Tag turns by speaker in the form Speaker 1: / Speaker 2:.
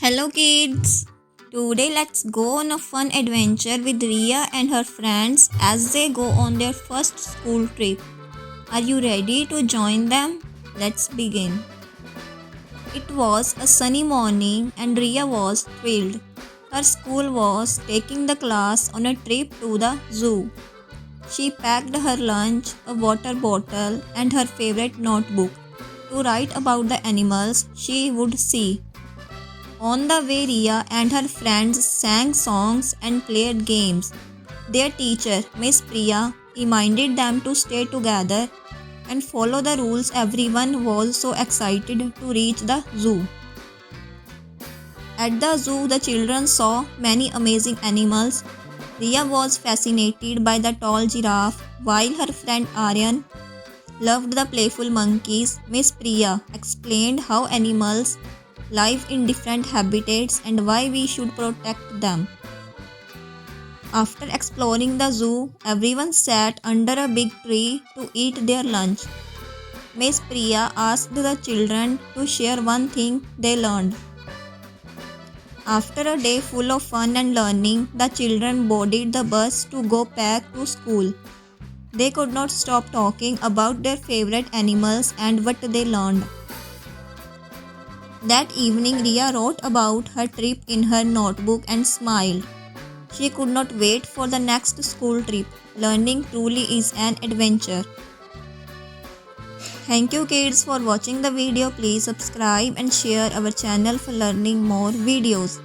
Speaker 1: Hello kids! Today let's go on a fun adventure with Ria and her friends as they go on their first school trip. Are you ready to join them? Let's begin. It was a sunny morning and Ria was thrilled. Her school was taking the class on a trip to the zoo. She packed her lunch, a water bottle, and her favorite notebook to write about the animals she would see. On the way, Ria and her friends sang songs and played games. Their teacher, Miss Priya, reminded them to stay together and follow the rules. Everyone was so excited to reach the zoo. At the zoo, the children saw many amazing animals. Ria was fascinated by the tall giraffe, while her friend Aryan loved the playful monkeys. Miss Priya explained how animals live in different habitats and why we should protect them. After exploring the zoo, everyone sat under a big tree to eat their lunch. Miss Priya asked the children to share one thing they learned. After a day full of fun and learning, the children boarded the bus to go back to school. They could not stop talking about their favorite animals and what they learned. That evening, Ria wrote about her trip in her notebook and smiled. She could not wait for the next school trip. Learning truly is an adventure. Thank you kids for watching the video. Please subscribe and share our channel for learning more videos.